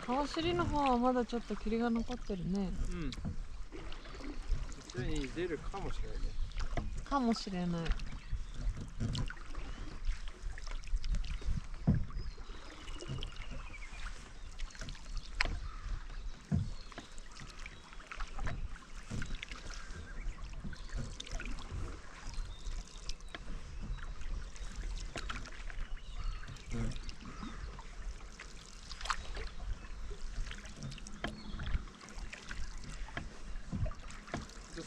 川尻の方はまだちょっと霧が残ってるね。うん。普通に出るかもしれないね。かもしれない。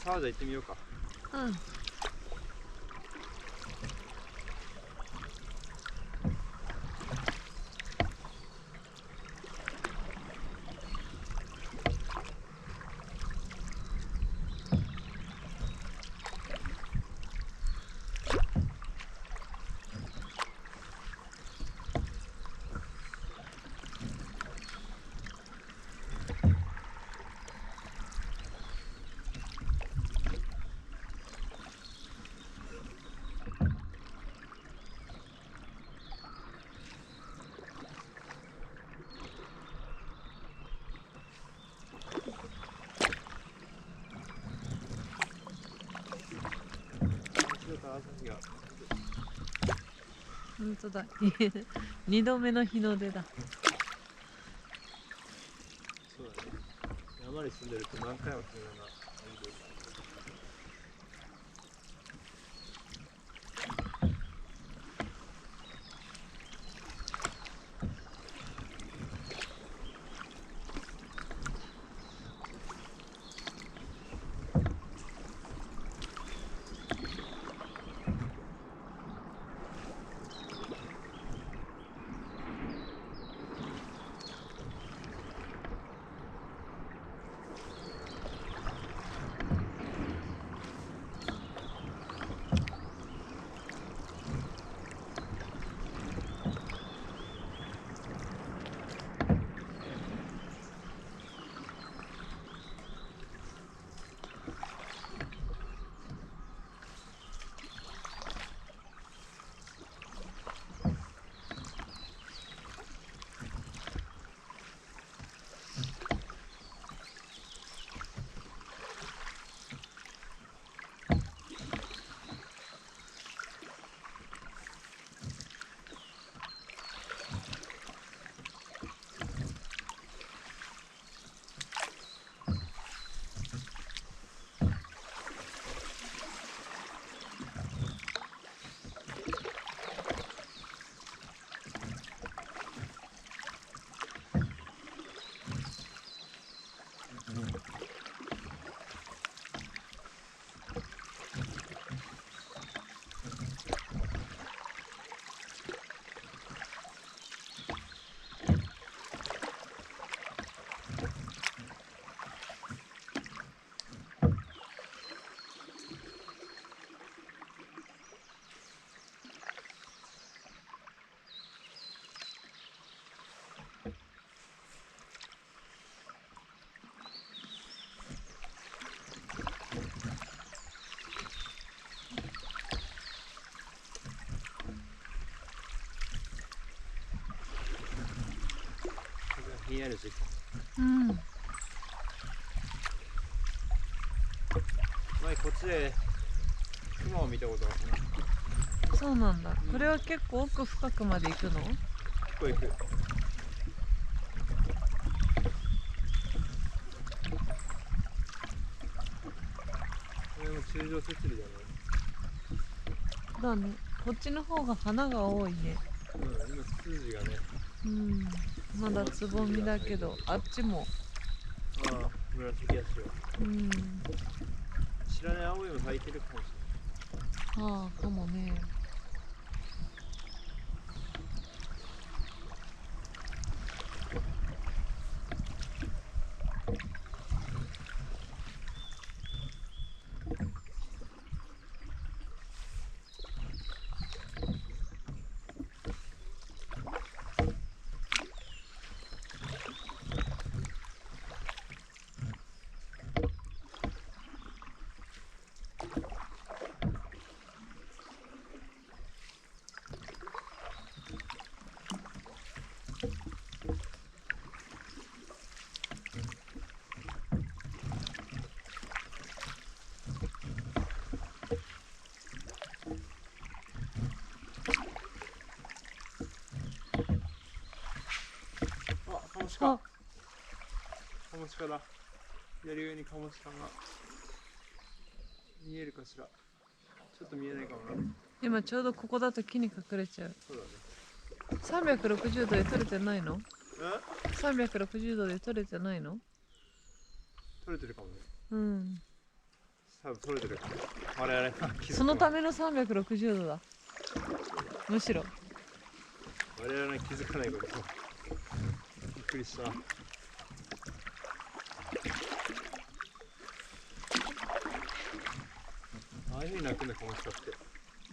サウザ行ってみようか。うん。本当だ。2度目の日の出だ。そうだね。山に住んでると何回も日の出が。ひんやりしてきた。うん。前こっちで雲を見たことがあるね。そうなんだ。これは結構奥深くまで行くの？結構行く。これも柱状節理だね。だね。こっちの方が花が多いね。うん、今筋がね。うん。まだつぼみだけど、あっちも。ああ、紫ヤシオ。うん。知らない青いの咲いてるかもしああ、かもね。カあ、カモシカだ。左上にカモシカが見えるかしら。ちょっと見えないかもな。今ちょうどここだと木に隠れちゃう。そうだね。360度で撮れてないの？え、 360度で撮れてないの？取れてるかもね。うん。多分取れてるかも。我々が気づくそのための360度だ。むしろ。我々が気づかないこと。びっくりした。ああいうふうに鳴くんだ、カモシカって。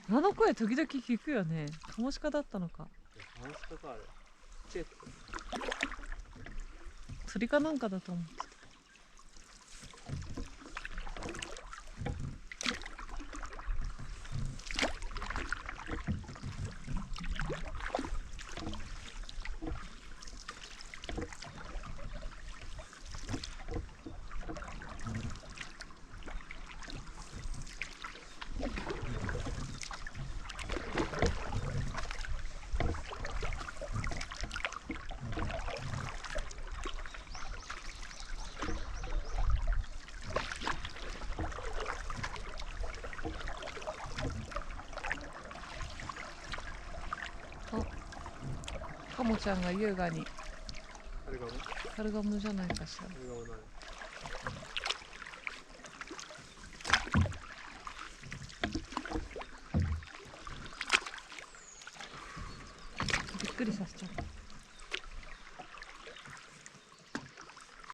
あの声時々聞くよね。カモシカだったのか。カモシカか、あれ。チェッ。鳥かなんかだと思ってた。カモちゃんが優雅にカルガモ、カルガモじゃないかしら。カルガモなの。びっくりさせちゃった。